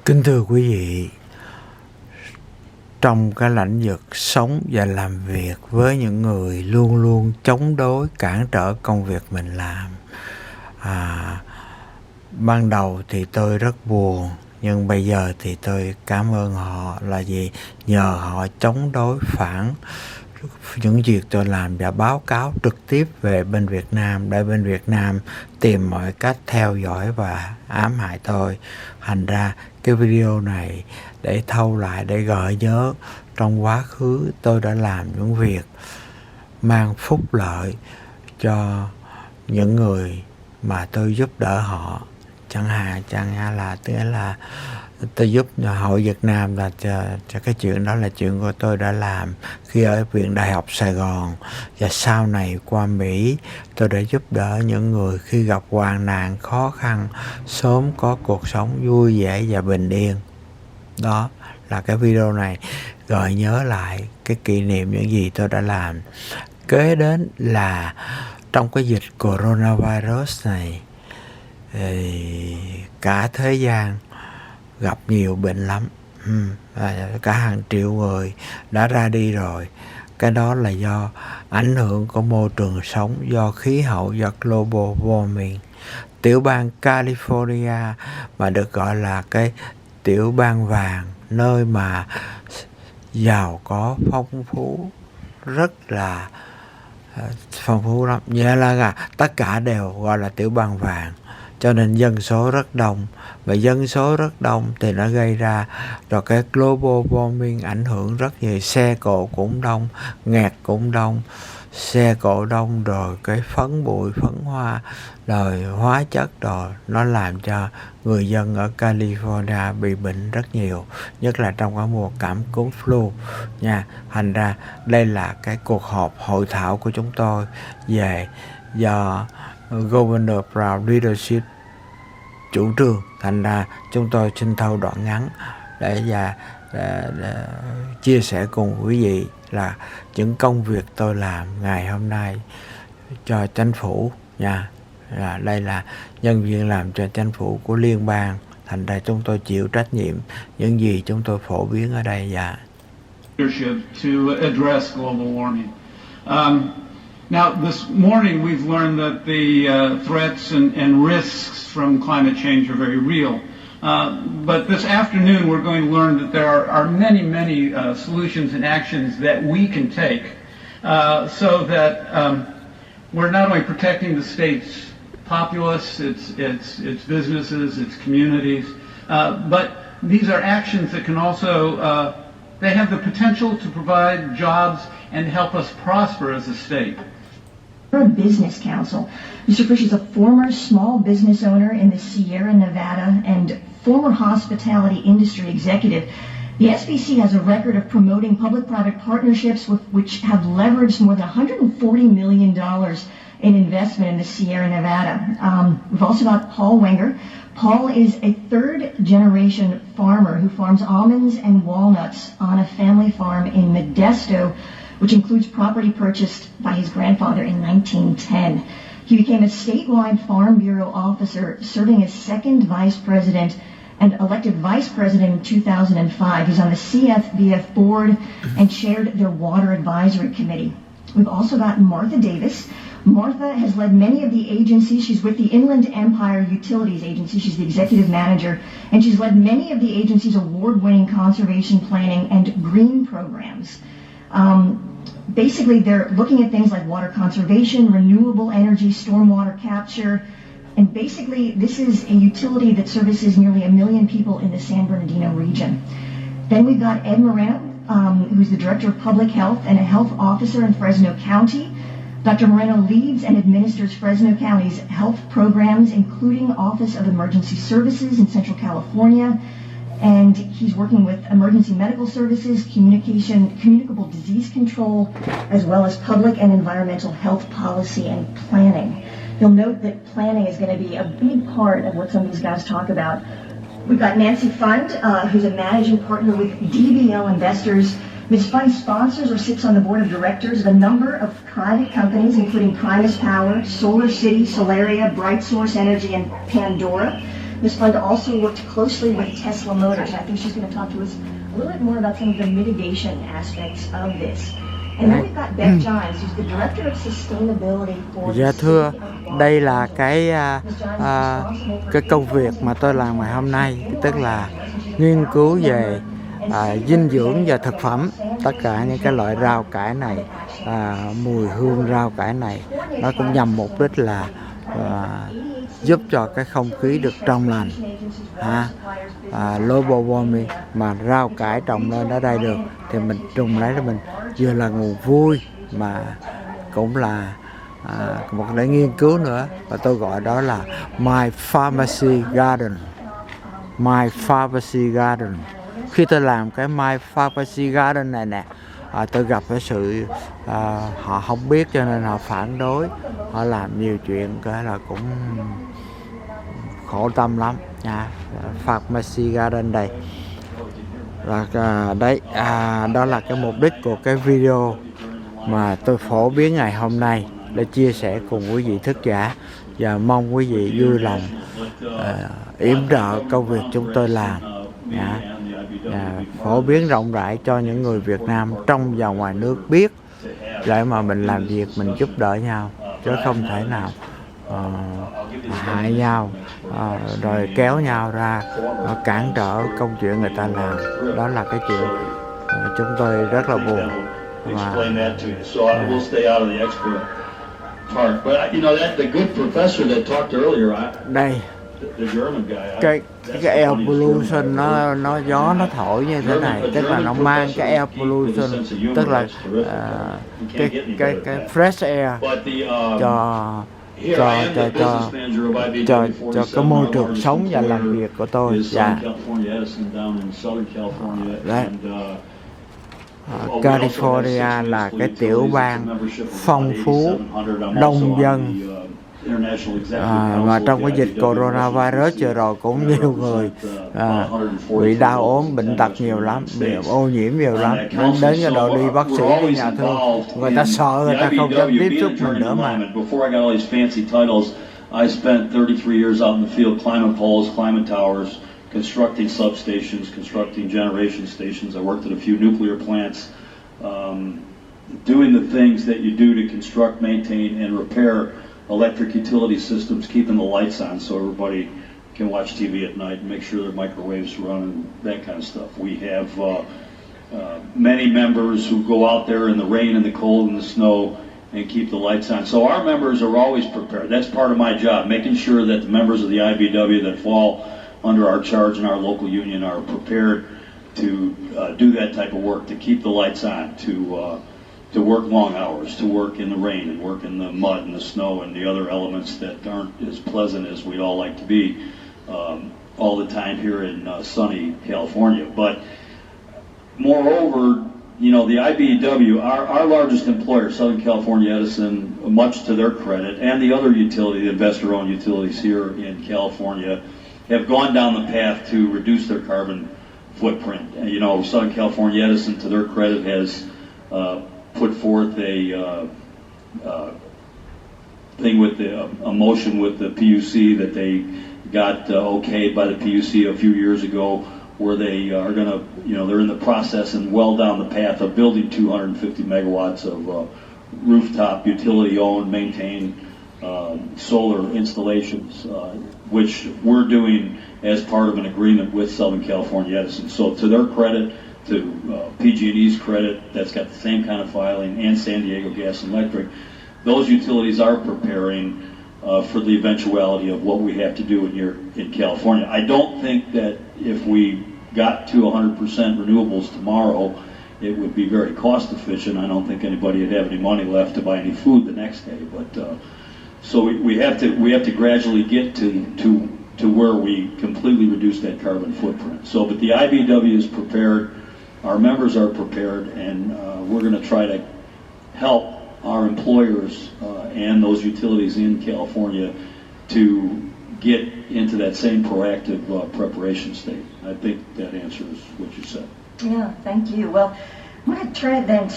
Kính thưa quý vị, trong cái lĩnh vực sống và làm việc với những người luôn luôn chống đối, cản trở công việc mình làm, ban đầu thì tôi rất buồn, nhưng bây giờ thì tôi cảm ơn họ là gì? Nhờ họ chống đối phản những việc tôi làm và báo cáo trực tiếp về bên Việt Nam, để bên Việt Nam tìm mọi cách theo dõi và ám hại tôi. Thành ra cái video này để thâu lại, để gợi nhớ trong quá khứ tôi đã làm những việc mang phúc lợi cho những người mà tôi giúp đỡ họ. Chẳng hạn là tôi giúp hội Việt Nam là cho cái chuyện đó là chuyện của tôi đã làm khi ở Viện Đại học Sài Gòn, và sau này qua Mỹ tôi đã giúp đỡ những người khi gặp hoạn nạn khó khăn sớm có cuộc sống vui vẻ và bình yên. Đó là cái video này gợi nhớ lại cái kỷ niệm những gì tôi đã làm. Kế đến là trong cái dịch coronavirus này, cả thế gian gặp nhiều bệnh lắm, cả hàng triệu người đã ra đi rồi. Cái đó là do ảnh hưởng của môi trường sống, do khí hậu, do global warming. Tiểu bang California mà được gọi là cái tiểu bang vàng, nơi mà giàu có, phong phú, rất là phong phú lắm, nghĩa là tất cả đều gọi là tiểu bang vàng, cho nên dân số rất đông. Và dân số rất đông thì nó gây ra rồi cái global warming ảnh hưởng rất nhiều. Xe cộ cũng đông, nghẹt cũng đông, xe cộ đông, rồi cái phấn bụi, phấn hoa, rồi hóa chất, rồi nó làm cho người dân ở California bị bệnh rất nhiều, nhất là trong cái mùa cảm cúm flu nha. Thành ra đây là cái cuộc họp hội thảo của chúng tôi về do Governor Brown leadership chủ trương. Thành ra chúng tôi xin thâu đoạn ngắn để chia sẻ cùng quý vị là những công việc tôi làm ngày hôm nay cho chính phủ nha. Đây là nhân viên làm cho chính phủ của liên bang, thành ra chúng tôi chịu trách nhiệm những gì chúng tôi phổ biến ở đây. To address global warming. Now, this morning we've learned that the threats and risks from climate change are very real. But this afternoon we're going to learn that there are many solutions and actions that we can take so that we're not only protecting the state's populace, its businesses, its communities, but these are actions that can also, they have the potential to provide jobs and help us prosper as a state. Business Council. Mr. Frisch is a former small business owner in the Sierra Nevada and former hospitality industry executive. The SBC has a record of promoting public-private partnerships which have leveraged more than $140 million in investment in the Sierra Nevada. We've also got Paul Wenger. Paul is a third-generation farmer who farms almonds and walnuts on a family farm in Modesto, which includes property purchased by his grandfather in 1910. He became a statewide Farm Bureau officer, serving as second vice president and elected vice president in 2005. He's on the CFBF board and chaired their water advisory committee. We've also got Martha Davis. Martha has led many of the agencies. She's with the Inland Empire Utilities Agency. She's the executive manager, and she's led many of the agency's award-winning conservation planning and green programs. Basically, they're looking at things like water conservation, renewable energy, stormwater capture, and basically this is a utility that services nearly 1 million people in the San Bernardino region. Then we've got Ed Moreno, who's the Director of Public Health and a health officer in Fresno County. Dr. Moreno leads and administers Fresno County's health programs, including Office of Emergency Services in Central California, and he's working with emergency medical services, communicable disease control, as well as public and environmental health policy and planning. You'll note that planning is going to be a big part of what some of these guys talk about. We've got Nancy Fund, who's a managing partner with DBL Investors. Ms. Fund sponsors or sits on the board of directors of a number of private companies, including Primus Power, Solar City, Solaria, Bright Source Energy, and Pandora. Ms. Fund also worked closely with Tesla Motors. I think she's going to talk to us a little bit more about some of the mitigation aspects of this. And then we've got Beth Giles, who's the Director of Sustainability for Dạ the thưa, City of Boston. đây là cái Ms. Giles is responsible for cái công việc mà tôi làm ngày hôm nay, tức là nghiên cứu về dinh dưỡng và thực phẩm. Tất cả những cái loại rau cải này, mùi hương rau cải này, nó cũng nhằm mục đích là giúp cho cái không khí được trong lành, global warming. Mà rau cải trồng lên ở đây được thì mình trồng lấy, mình vừa là nguồn vui mà cũng là một để nghiên cứu nữa, và tôi gọi đó là My Pharmacy Garden. My Pharmacy Garden. Khi tôi làm cái My Pharmacy Garden này nè, tôi gặp cái sự họ không biết cho nên họ phản đối, họ làm nhiều chuyện cái là cũng khổ tâm lắm nha. Pharmacy Garden đây là đấy, đó là cái mục đích của cái video mà tôi phổ biến ngày hôm nay để chia sẻ cùng quý vị thức giả, và mong quý vị vui lòng yểm trợ công việc chúng tôi làm, phổ biến rộng rãi cho những người Việt Nam trong và ngoài nước biết, để mà mình làm việc mình giúp đỡ nhau, chứ không thể nào hại nhau rồi kéo nhau ra cản trở công chuyện người ta làm. Đó là cái chuyện chúng tôi rất là buồn. Đây cái air pollution, nó gió nó thổi như thế này, tức là nó mang cái air pollution, tức là cái fresh air cho cái môi trường sống và làm việc của tôi. Đấy. California là cái tiểu bang phong phú, đông dân, mà trong cái dịch coronavirus vừa rồi cũng nhiều người bị đau ốm, bệnh tật nhiều lắm, bị ô nhiễm nhiều lắm, đến cái độ đi bác sĩ, đi nhà thương, người ta sợ, người ta không dám tiếp xúc mình nữa mà. I spent 33 years out in the field climbing poles, climbing towers, constructing substations, constructing generation stations. I worked at a few nuclear plants, doing the things that you do to construct, maintain, and repair electric utility systems, keeping the lights on so everybody can watch TV at night and make sure their microwaves run and that kind of stuff. We have many members who go out there in the rain and the cold and the snow and keep the lights on. So our members are always prepared. That's part of my job, making sure that the members of the IBW that fall under our charge in our local union are prepared to do that type of work, to keep the lights on, to work long hours, to work in the rain and work in the mud and the snow and the other elements that aren't as pleasant as we'd all like to be all the time here in sunny California. But moreover, you know, the IBEW, our largest employer, Southern California Edison, much to their credit, and the other utility, the investor-owned utilities here in California, have gone down the path to reduce their carbon footprint. And, you know, Southern California Edison, to their credit, has put forth a thing with a motion with the PUC that they got okayed by the PUC a few years ago, where they are going to, you know, they're in the process and well down the path of building 250 megawatts of rooftop utility-owned, maintained solar installations, which we're doing as part of an agreement with Southern California Edison. So to their credit, to PG&E's credit, that's got the same kind of filing, and San Diego Gas and Electric, those utilities are preparing for the eventuality of what we have to do in California. I don't think that if we got to 100% renewables tomorrow, it would be very cost efficient. I don't think anybody would have any money left to buy any food the next day. But so we have to gradually get to where we completely reduce that carbon footprint. So, but the IBW is prepared, our members are prepared, and we're going to try to help our employers and those utilities in California to get into that same proactive preparation state. I think that answers what you said. Yeah, thank you. Well, I'm going to turn it then